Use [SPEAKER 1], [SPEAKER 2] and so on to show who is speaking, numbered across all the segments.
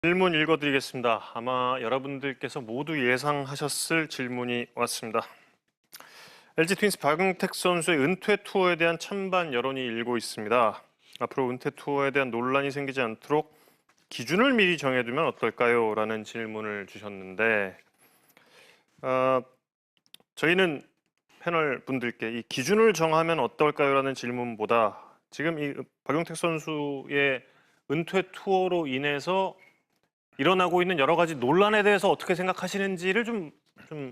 [SPEAKER 1] 질문 읽어드리겠습니다. 아마 여러분들께서 모두 예상하셨을 질문이 왔습니다. LG 트윈스 박용택 선수의 은퇴 투어에 대한 찬반 여론이 일고 있습니다. 앞으로 은퇴 투어에 대한 논란이 생기지 않도록 기준을 미리 정해두면 어떨까요? 라는 질문을 주셨는데 저희는 패널 분들께 이 기준을 정하면 어떨까요? 라는 질문보다 지금 이 박용택 선수의 은퇴 투어로 인해서 일어나고 있는 여러 가지 논란에 대해서 어떻게 생각하시는지를 좀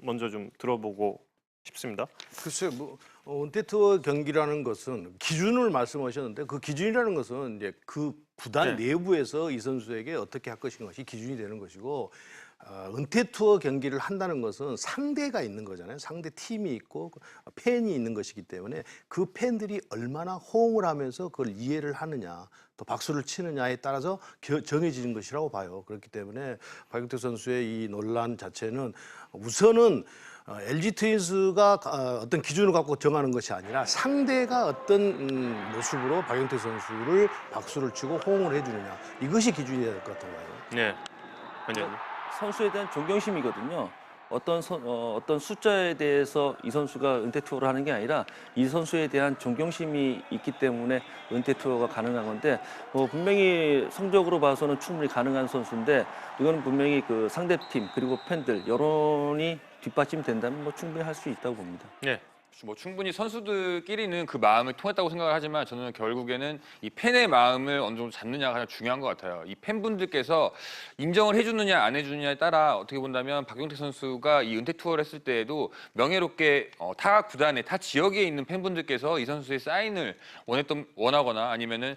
[SPEAKER 1] 먼저 좀 들어보고 싶습니다.
[SPEAKER 2] 글쎄요, 은퇴 투어 경기라는 것은 기준을 말씀하셨는데 그 기준이라는 것은 이제 그 구단 내부에서 이 선수에게 어떻게 할 것인가 이 기준이 되는 것이고 은퇴 투어 경기를 한다는 것은 상대가 있는 거잖아요. 상대 팀이 있고 팬이 있는 것이기 때문에 그 팬들이 얼마나 호응을 하면서 그걸 이해를 하느냐 또 박수를 치느냐에 따라서 정해지는 것이라고 봐요. 그렇기 때문에 박용택 선수의 이 논란 자체는 우선은 LG 트윈스가 어떤 기준을 갖고 정하는 것이 아니라 상대가 어떤 모습으로 박용택 선수를 박수를 치고 호응을 해주느냐 이것이 기준이 될 것 같은 거예요.
[SPEAKER 1] 네, 원장님.
[SPEAKER 3] 선수에 대한 존경심이거든요. 어떤 숫자에 대해서 이 선수가 은퇴 투어를 하는 게 아니라 이 선수에 대한 존경심이 있기 때문에 은퇴 투어가 가능한 건데 분명히 성적으로 봐서는 충분히 가능한 선수인데 이거는 분명히 그 상대팀 그리고 팬들 여론이 뒷받침된다면 충분히 할 수 있다고 봅니다.
[SPEAKER 1] 네.
[SPEAKER 4] 충분히 선수들끼리는 그 마음을 통했다고 생각을 하지만 저는 결국에는 이 팬의 마음을 어느 정도 잡느냐가 가장 중요한 것 같아요. 이 팬분들께서 인정을 해주느냐 안 해주느냐에 따라 어떻게 본다면 박용택 선수가 이 은퇴 투어를 했을 때에도 명예롭게 타 구단에 타 지역에 있는 팬분들께서 이 선수의 사인을 원하거나 아니면은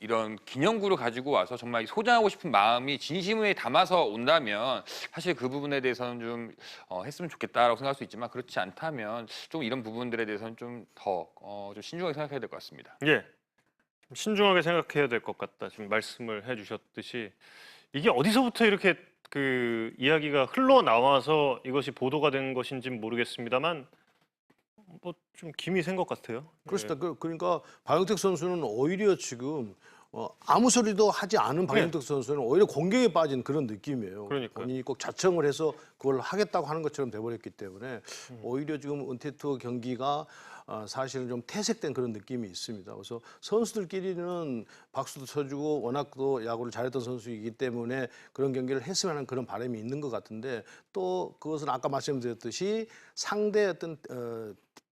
[SPEAKER 4] 이런 기념구를 가지고 와서 정말 소장하고 싶은 마음이 진심에 담아서 온다면 사실 그 부분에 대해서는 좀 했으면 좋겠다라고 생각할 수 있지만 그렇지 않다면 좀 이런 부분들에 대해서는 좀 더 좀 신중하게 생각해야 될 것 같습니다.
[SPEAKER 1] 예, 좀 신중하게 생각해야 될 것 같다. 지금 말씀을 해주셨듯이 이게 어디서부터 이렇게 그 이야기가 흘러나와서 이것이 보도가 된 것인지는 모르겠습니다만 좀 김이 센 것 같아요.
[SPEAKER 2] 그렇습니다. 그러니까 박용택 선수는 오히려 지금 아무 소리도 하지 않은 박용택 선수는 오히려 공격에 빠진 그런 느낌이에요.
[SPEAKER 1] 그러니까요.
[SPEAKER 2] 본인이 꼭 자청을 해서 그걸 하겠다고 하는 것처럼 돼버렸기 때문에 오히려 지금 은퇴 투어 경기가 사실은 좀 퇴색된 그런 느낌이 있습니다. 그래서 선수들끼리는 박수도 쳐주고 워낙 또 야구를 잘했던 선수이기 때문에 그런 경기를 했으면 하는 그런 바람이 있는 것 같은데 또 그것은 아까 말씀드렸듯이 상대 어떤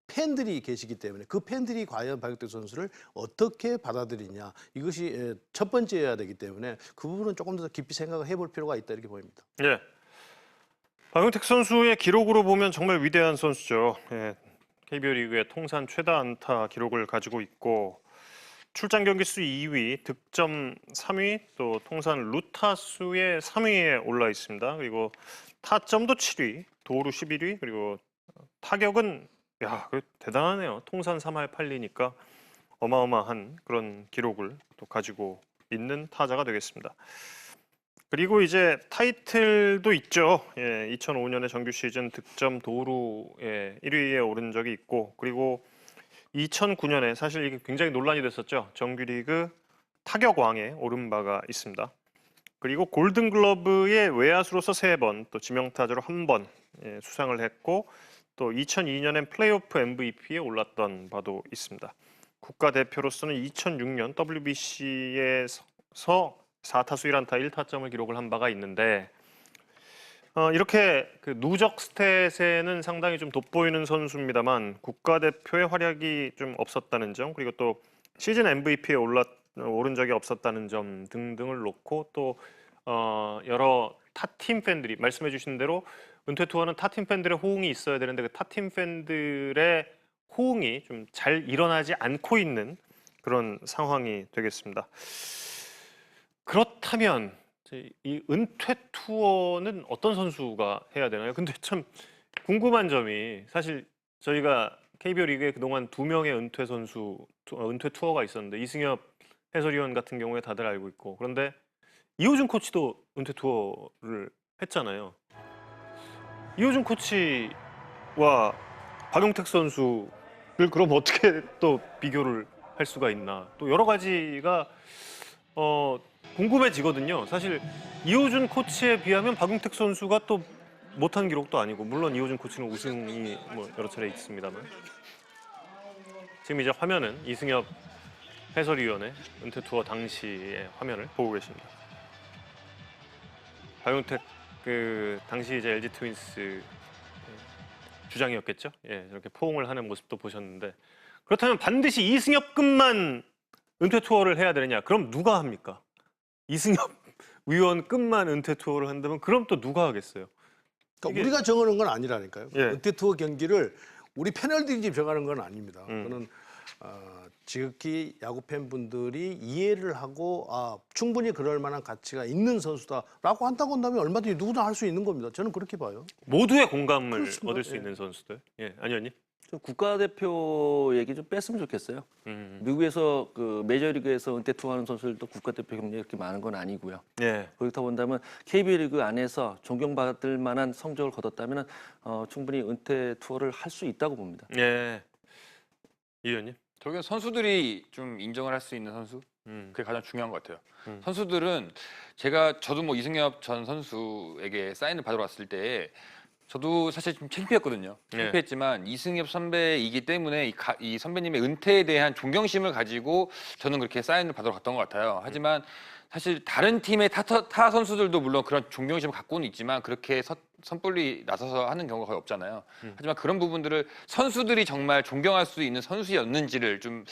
[SPEAKER 2] 팬들이 계시기 때문에 그 팬들이 과연 박용택 선수를 어떻게 받아들이냐 이것이 첫 번째여야 되기 때문에 그 부분은 조금 더 깊이 생각을 해볼 필요가 있다 이렇게 보입니다.
[SPEAKER 1] 예. 박용택 선수의 기록으로 보면 정말 위대한 선수죠. 예. KBO 리그의 통산 최다 안타 기록을 가지고 있고 출장 경기 수 2위, 득점 3위, 또 통산 루타수의 3위에 올라 있습니다. 그리고 타점도 7위, 도루 11위, 그리고 타격은 대단하네요. 통산 3할 8리니까 어마어마한 그런 기록을 또 가지고 있는 타자가 되겠습니다. 그리고 이제 타이틀도 있죠. 2005년에 정규 시즌 득점 도루에 1위에 오른 적이 있고 그리고 2009년에 사실 이게 굉장히 논란이 됐었죠. 정규리그 타격왕에 오른 바가 있습니다. 그리고 골든글러브의 외야수로서 3번, 또 지명타자로 1번 수상을 했고 또 2002년엔 플레이오프 MVP에 올랐던 바도 있습니다. 국가대표로서는 2006년 WBC에서 4타수 1안타 1타점을 기록을 한 바가 있는데 이렇게 그 누적 스탯에는 상당히 좀 돋보이는 선수입니다만 국가대표의 활약이 좀 없었다는 점 그리고 또 시즌 MVP에 오른 적이 없었다는 점 등등을 놓고 또 여러 타팀 팬들이 말씀해 주신 대로 은퇴 투어는 타팀 팬들의 호응이 있어야 되는데 그 타팀 팬들의 호응이 좀 잘 일어나지 않고 있는 그런 상황이 되겠습니다. 그렇다면 이 은퇴 투어는 어떤 선수가 해야 되나요? 근데 참 궁금한 점이 사실 저희가 KBO 리그에 그동안 2명의 은퇴 투어가 있었는데 이승엽 해설위원 같은 경우에 다들 알고 있고 그런데 이호준 코치도 은퇴 투어를 했잖아요. 이호준 코치와 박용택 선수를 그럼 어떻게 또 비교를 할 수가 있나? 또 여러 가지가 궁금해지거든요. 사실 이호준 코치에 비하면 박용택 선수가 또 못한 기록도 아니고 물론 이호준 코치는 우승이 뭐 여러 차례 있습니다만 지금 이제 화면은 이승엽 해설위원의 은퇴 투어 당시의 화면을 보고 계십니다. 박용택 그 당시 이제 LG 트윈스 주장이었겠죠. 예, 이렇게 포옹을 하는 모습도 보셨는데 그렇다면 반드시 이승엽급만 은퇴 투어를 해야 되느냐? 그럼 누가 합니까? 이승엽 위원급만 은퇴 투어를 한다면 그럼 또 누가 하겠어요?
[SPEAKER 2] 그러니까
[SPEAKER 1] 이게-
[SPEAKER 2] 우리가 정하는 건 아니라니까요.
[SPEAKER 1] 예.
[SPEAKER 2] 은퇴 투어 경기를 우리 패널들이 정하는 건 아닙니다. 그는 지극히 야구 팬분들이 이해를 하고 충분히 그럴 만한 가치가 있는 선수다라고 한다면 얼마든지 누구나 할 수 있는 겁니다. 저는 그렇게 봐요.
[SPEAKER 1] 모두의 공감을
[SPEAKER 2] 그렇습니다.
[SPEAKER 1] 얻을 수
[SPEAKER 2] 예.
[SPEAKER 1] 있는 선수들. 예, 아니었니?
[SPEAKER 3] 좀 국가대표 얘기 좀 뺐으면 좋겠어요.
[SPEAKER 1] 음.
[SPEAKER 3] 미국에서 그 메이저리그에서 은퇴 투어하는 선수들도 국가대표 경력이 그렇게 많은 건 아니고요.
[SPEAKER 1] 예.
[SPEAKER 3] 그렇다 본다면 KBO 리그 안에서 존경받을 만한 성적을 거뒀다면 충분히 은퇴 투어를 할 수 있다고 봅니다.
[SPEAKER 1] 예. 이 의원님?
[SPEAKER 4] 저게 선수들이 좀 인정을 할 수 있는 선수? 그게 가장 중요한 것 같아요. 선수들은 저도 뭐 이승엽 전 선수에게 사인을 받으러 왔을 때 저도 사실 좀 창피했거든요.
[SPEAKER 1] 네.
[SPEAKER 4] 창피했지만 이승엽 선배이기 때문에 이 선배님의 은퇴에 대한 존경심을 가지고 저는 그렇게 사인을 받으러 갔던 것 같아요. 하지만 사실 다른 팀의 타 선수들도 물론 그런 존경심을 갖고는 있지만 그렇게 선불리 나서서 하는 경우가 거의 없잖아요. 하지만 그런 부분들을 선수들이 정말 존경할 수 있는 선수였는지를 좀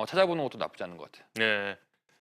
[SPEAKER 4] 찾아보는 것도 나쁘지 않은 것 같아요.
[SPEAKER 1] 예.